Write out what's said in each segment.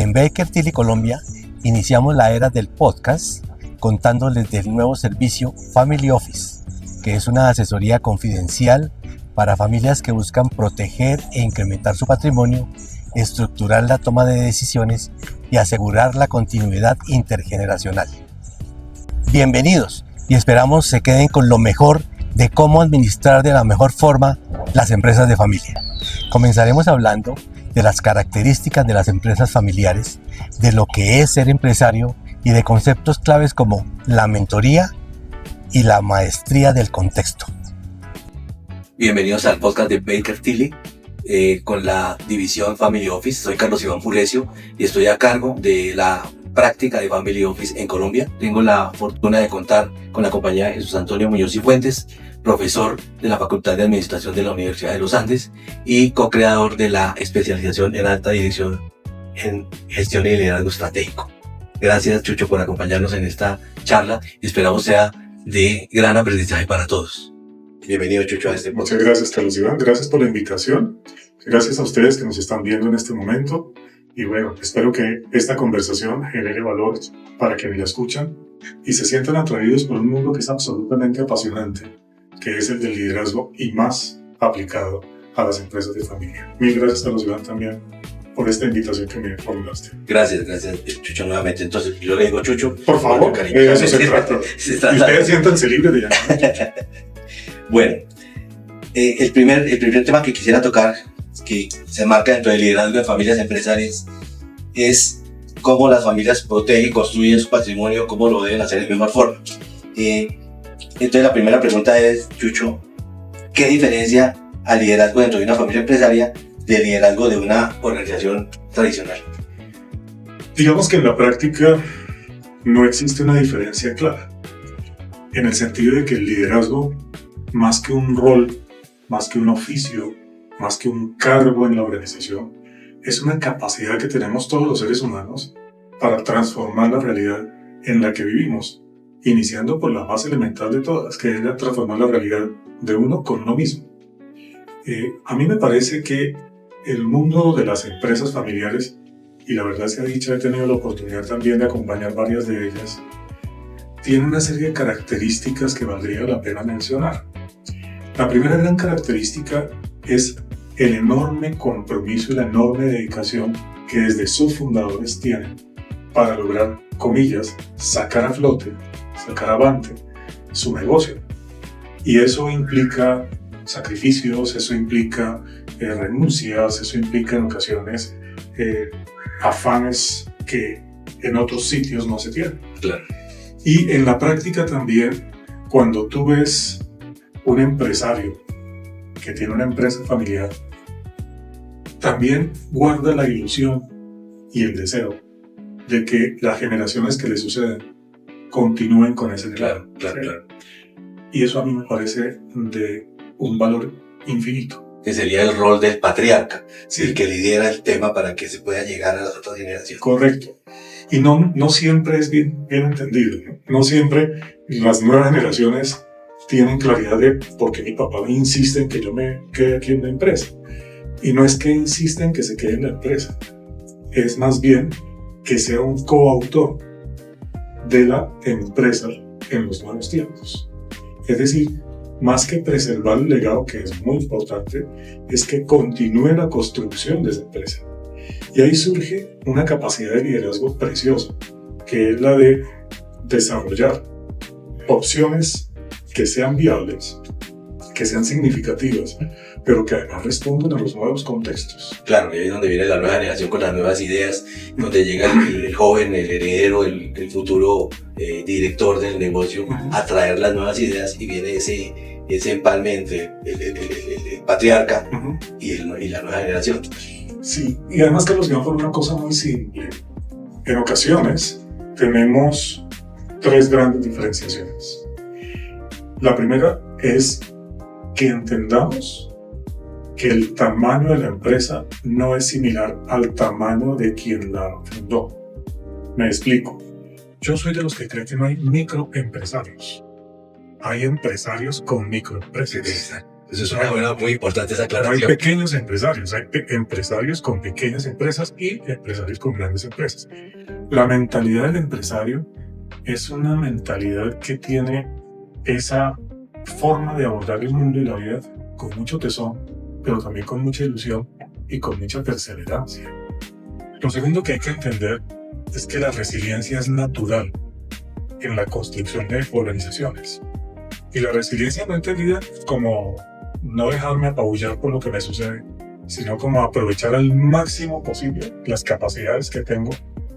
En Baker Tilly Colombia iniciamos la era del podcast contándoles del nuevo servicio Family Office, que es una asesoría confidencial para familias que buscan proteger e incrementar su patrimonio, estructurar la toma de decisiones y asegurar la continuidad intergeneracional. Bienvenidos y esperamos se queden con lo mejor de cómo administrar de la mejor forma las empresas de familia. Comenzaremos hablando de las características de las empresas familiares, de lo que es ser empresario y de conceptos claves como la mentoría y la maestría del contexto. Bienvenidos al podcast de Baker Tilly con la división Family Office. Soy Carlos Iván Pulecio y estoy a cargo de la práctica de Family Office en Colombia. Tengo la fortuna de contar con la compañía de Jesús Antonio Muñoz y Fuentes, profesor de la Facultad de Administración de la Universidad de los Andes y co-creador de la especialización en alta dirección en gestión y liderazgo estratégico. Gracias, Chucho, por acompañarnos en esta charla y esperamos sea de gran aprendizaje para todos. Bienvenido, Chucho, a este podcast. Muchas gracias, Carlos Iván. Gracias por la invitación. Gracias a ustedes que nos están viendo en este momento. Y bueno, espero que esta conversación genere valor para quienes la escuchan y se sientan atraídos por un mundo que es absolutamente apasionante, que es el del liderazgo y más aplicado a las empresas de familia. Mil gracias, Carlos Iván, también por esta invitación que me formulaste. Gracias, Chucho, nuevamente. Entonces, yo le digo Chucho. Por favor, de eso se trata. Ustedes siéntanse libres de llamar. Bueno, el primer tema que quisiera tocar, que se marca dentro del liderazgo de familias empresarias, es cómo las familias protegen y construyen su patrimonio, cómo lo deben hacer de mejor forma. Entonces la primera pregunta es, Chucho, ¿qué diferencia al liderazgo dentro de una familia empresaria del liderazgo de una organización tradicional? Digamos que en la práctica no existe una diferencia clara, en el sentido de que el liderazgo, más que un rol, más que un oficio, más que un cargo en la organización, es una capacidad que tenemos todos los seres humanos para transformar la realidad en la que vivimos, iniciando por la más elemental de todas, que es la transformar la realidad de uno con uno mismo. A mí me parece que el mundo de las empresas familiares, y la verdad sea dicha, he tenido la oportunidad también de acompañar varias de ellas, tiene una serie de características que valdría la pena mencionar. La primera gran característica es el enorme compromiso y la enorme dedicación que desde sus fundadores tienen para lograr, comillas, sacar a flote, sacar avante su negocio. Y eso implica sacrificios, eso implica renuncias, eso implica en ocasiones afanes que en otros sitios no se tienen. Claro. Y en la práctica también, cuando tú ves un empresario que tiene una empresa familiar, también guarda la ilusión y el deseo de que las generaciones que le suceden continúen con ese legado. Claro. Y eso a mí me parece de un valor infinito. Que sería el rol del patriarca, Sí. el que lidera el tema para que se pueda llegar a las otras generaciones. Correcto. Y no siempre es bien entendido, ¿no? No siempre las nuevas generaciones tienen claridad de por qué mi papá insiste en que yo me quede aquí en la empresa. Y no es que insiste en que se quede en la empresa, es más bien que sea un coautor de la empresa en los nuevos tiempos. Es decir, más que preservar el legado, que es muy importante, es que continúe la construcción de esa empresa. Y ahí surge una capacidad de liderazgo preciosa, que es la de desarrollar opciones que sean viables, que sean significativas, pero que además respondan a los nuevos contextos. Claro, y ahí es donde viene la nueva generación con las nuevas ideas, donde llega el joven, el heredero, el futuro director del negocio a traer las nuevas ideas, y viene ese empalme entre el patriarca y la nueva generación. Sí, y además, Carlos, por una cosa muy simple. En ocasiones tenemos tres grandes diferenciaciones. La primera es que entendamos que el tamaño de la empresa no es similar al tamaño de quien la fundó. Me explico. Yo soy de los que creen que no hay microempresarios. Hay empresarios con microempresas. Eso es una muy importante esa No hay aclaración. pequeños empresarios, hay empresarios con pequeñas empresas y empresarios con grandes empresas. La mentalidad del empresario es una mentalidad que tiene esa forma de abordar el mundo y la vida con mucho tesón, pero también con mucha ilusión y con mucha perseverancia. Lo segundo que hay que entender es que la resiliencia es natural en la construcción de organizaciones. Y la resiliencia no entendida como no dejarme apabullar por lo que me sucede, sino como aprovechar al máximo posible las capacidades que tengo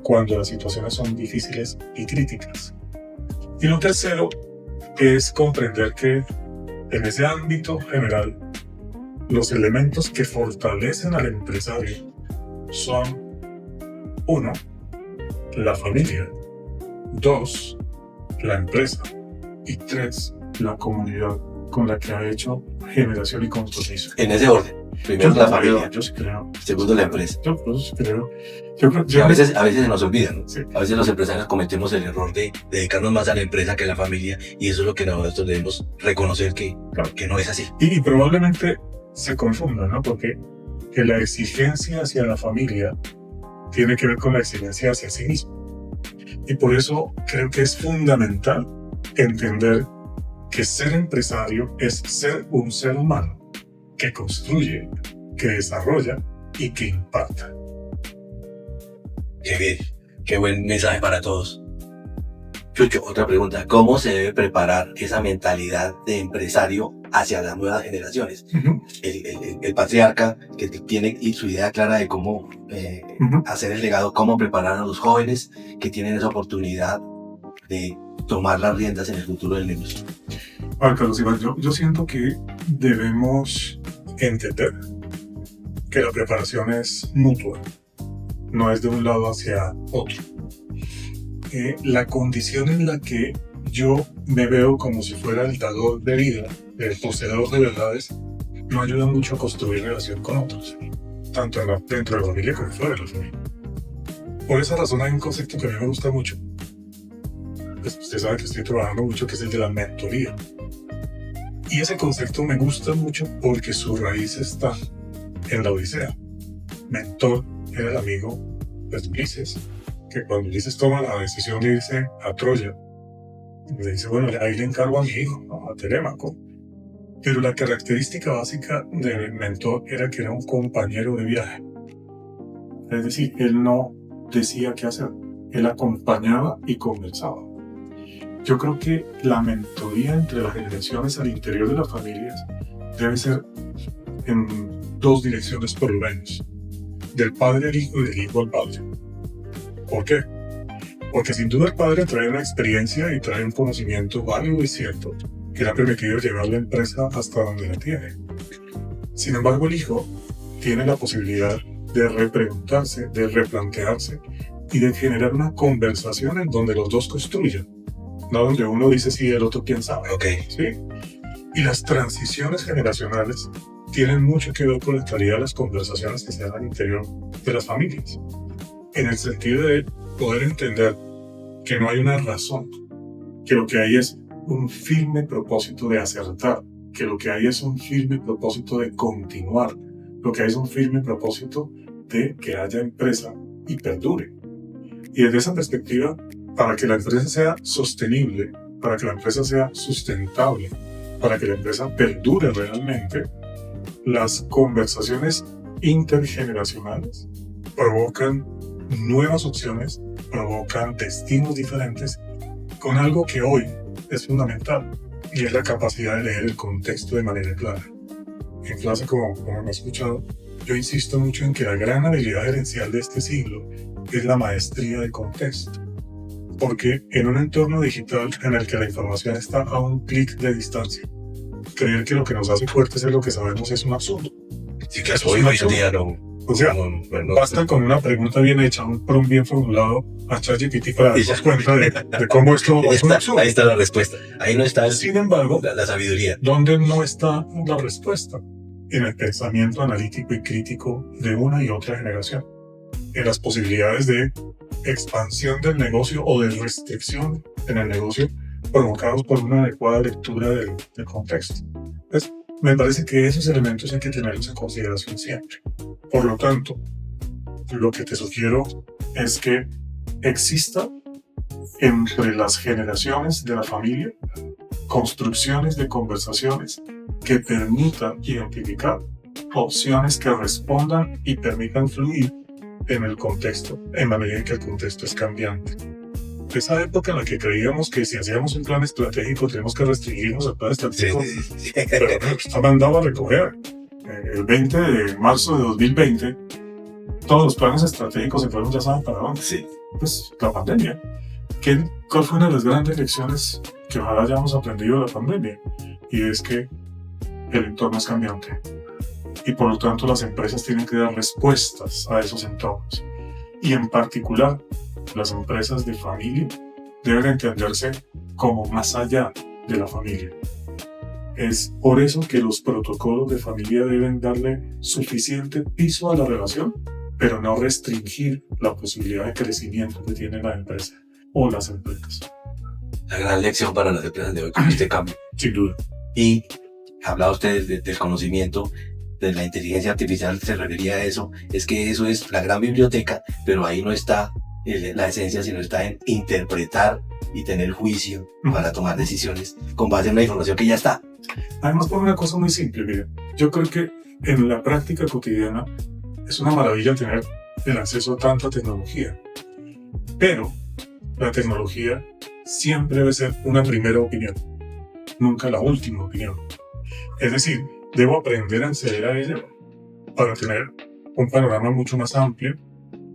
cuando las situaciones son difíciles y críticas. Y lo tercero es comprender que en ese ámbito general, los elementos que fortalecen al empresario son 1. La familia, 2. La empresa y 3. La comunidad con la que ha hecho generación y compromiso. En ese orden. Primero la familia, Yo sí creo. segundo la empresa. Yo sí creo. Y a veces se nos olvida, ¿no? Sí. A veces los empresarios cometemos el error de dedicarnos más a la empresa que a la familia, y eso es lo que nosotros debemos reconocer que no es así. Y probablemente se confunda, ¿no? Porque que la exigencia hacia la familia tiene que ver con la exigencia hacia sí mismo. Y por eso creo que es fundamental entender que ser empresario es ser un ser humano que construye, que desarrolla y que impacta. Qué bien, qué buen mensaje para todos. Chucho, otra pregunta. ¿Cómo se debe preparar esa mentalidad de empresario hacia las nuevas generaciones? El patriarca que tiene su idea clara de cómo hacer el legado, cómo preparar a los jóvenes que tienen esa oportunidad de tomar las riendas en el futuro del negocio. Carlos Iván, yo siento que debemos entender que la preparación es mutua, no es de un lado hacia otro. La condición en la que yo me veo como si fuera el dador de vida, el poseedor de verdades, no ayuda mucho a construir relación con otros, tanto dentro de la familia como fuera de la familia. Por esa razón hay un concepto que a mí me gusta mucho. Pues usted sabe que estoy trabajando mucho, que es el de la mentoría. Y ese concepto me gusta mucho porque su raíz está en la Odisea. Mentor era el amigo de Ulises, que cuando Ulises toma la decisión de irse a Troya, le dice, bueno, ahí le encargo a mi hijo, ¿no? A Telémaco. Pero la característica básica del mentor era que era un compañero de viaje. Es decir, él no decía qué hacer, él acompañaba y conversaba. Yo creo que la mentoría entre las generaciones al interior de las familias debe ser en dos direcciones por lo menos. Del padre al hijo y del hijo al padre. ¿Por qué? Porque sin duda el padre trae una experiencia y trae un conocimiento válido y cierto que le ha permitido llevar la empresa hasta donde la tiene. Sin embargo, el hijo tiene la posibilidad de repreguntarse, de replantearse y de generar una conversación en donde los dos construyan. No donde uno dice sí y el otro quién sabe. Okay. ¿Sí? Y las transiciones generacionales tienen mucho que ver con la calidad de las conversaciones que se dan al interior de las familias. En el sentido de poder entender que no hay una razón, que lo que hay es un firme propósito de acertar, que lo que hay es un firme propósito de continuar, lo que hay es un firme propósito de que haya empresa y perdure. Y desde esa perspectiva, para que la empresa sea sostenible, para que la empresa sea sustentable, para que la empresa perdure realmente, las conversaciones intergeneracionales provocan nuevas opciones, provocan destinos diferentes, con algo que hoy es fundamental, y es la capacidad de leer el contexto de manera clara. En clase, como me he escuchado, yo insisto mucho en que la gran habilidad gerencial de este siglo es la maestría de contexto. Porque en un entorno digital en el que la información está a un clic de distancia, creer que lo que nos hace fuertes es lo que sabemos es un absurdo. Sí, claro, hoy en día no. O sea, basta con una pregunta bien hecha, un prompt bien formulado a ChatGPT para darnos cuenta de cómo esto es un absurdo. Ahí está la respuesta. Ahí no está Sin embargo, la sabiduría. ¿dónde no está la respuesta? En el pensamiento analítico y crítico de una y otra generación. En las posibilidades de expansión del negocio o de restricción en el negocio provocados por una adecuada lectura del contexto. Entonces, Me parece que esos elementos hay que tenerlos en consideración siempre. Por lo tanto, lo que te sugiero es que exista entre las generaciones de la familia construcciones de conversaciones que permitan identificar opciones que respondan y permitan fluir en el contexto, en la medida en que el contexto es cambiante. Esa época en la que creíamos que si hacíamos un plan estratégico tenemos que restringirnos al plan estratégico, pero está mandado a recoger. El 20 de marzo de 2020, todos los planes estratégicos se fueron, ya saben para dónde. Sí. Pues la pandemia. ¿Cuál fue una de las grandes lecciones que ojalá hayamos aprendido de la pandemia? Y es que el entorno es cambiante. Y por lo tanto las empresas tienen que dar respuestas a esos entornos. Y en particular, las empresas de familia deben entenderse como más allá de la familia. Es por eso que los protocolos de familia deben darle suficiente piso a la relación, pero no restringir la posibilidad de crecimiento que tiene la empresa o las empresas. La gran lección para las empresas de hoy con este cambio. Sin duda. Y hablaba usted del conocimiento, de la inteligencia artificial, se refería a eso, es que eso es la gran biblioteca, pero ahí no está la esencia, sino está en interpretar y tener juicio para tomar decisiones con base en la información que ya está. Además, por una cosa muy simple, mire, yo creo que en la práctica cotidiana es una maravilla tener el acceso a tanta tecnología, pero la tecnología siempre debe ser una primera opinión, nunca la última opinión. Es decir, debo aprender a acceder a ella para tener un panorama mucho más amplio,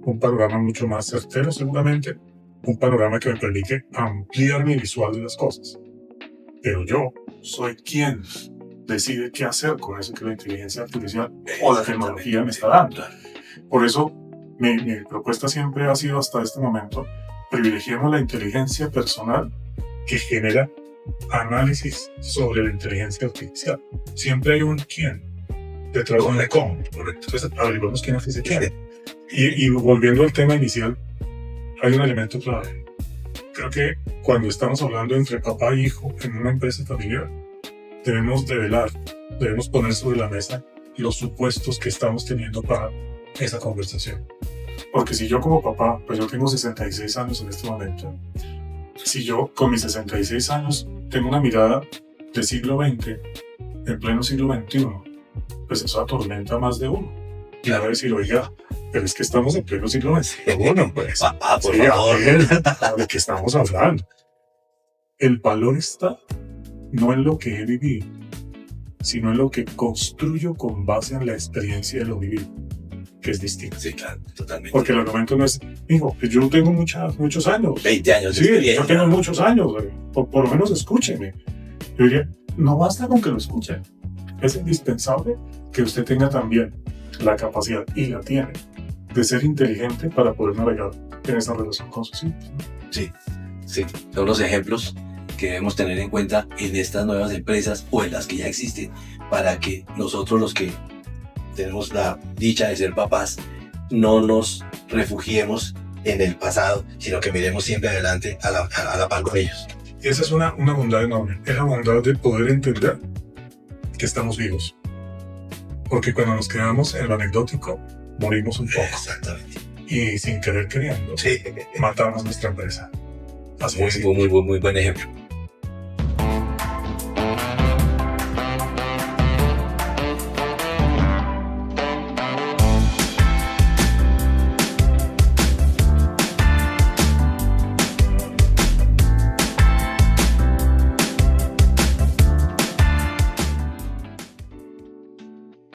un panorama mucho más certero seguramente, un panorama que me permite ampliar mi visual de las cosas. Pero yo soy quien decide qué hacer con eso que la inteligencia artificial o la tecnología me está dando. Por eso mi propuesta siempre ha sido hasta este momento: privilegiemos la inteligencia personal que genera análisis sobre la inteligencia artificial. Siempre hay un quién detrás de un cómo. Entonces averiguamos quién hace ese quién. Y volviendo al tema inicial, hay un elemento clave. Creo que cuando estamos hablando entre papá e hijo en una empresa familiar, debemos develar, debemos poner sobre la mesa los supuestos que estamos teniendo para esa conversación. Porque si yo como papá, pues yo tengo 66 años en este momento, si yo con mis 66 años tengo una mirada del siglo XX, en pleno siglo XXI, pues eso atormenta más de uno. Y va a decir, oiga, pero es que estamos en pleno siglo XXI, pues. Papá, por Sí, favor. ¿de qué estamos hablando? El valor está no en lo que he vivido, sino en lo que construyo con base en la experiencia de lo vivido, que es distinto. Sí, claro, totalmente. Porque el argumento no es, hijo, que yo tengo muchos años. 20 años de Sí, experiencia. yo tengo muchos años, por lo menos escúcheme. Yo diría, no basta con que lo escuchen. Es indispensable que usted tenga también la capacidad, y la tiene, de ser inteligente para poder navegar en esa relación con sus hijos, ¿no? Sí, sí. Son los ejemplos que debemos tener en cuenta en estas nuevas empresas o en las que ya existen, para que nosotros, los que tenemos la dicha de ser papás, no nos refugiemos en el pasado, sino que miremos siempre adelante a la par con ellos. Y esa es una bondad enorme, es la bondad de poder entender que estamos vivos. Porque cuando nos quedamos en lo anecdótico, morimos un poco. Exactamente. Y sin querer queriendo, Sí. matamos nuestra empresa. Así es. Muy buen ejemplo.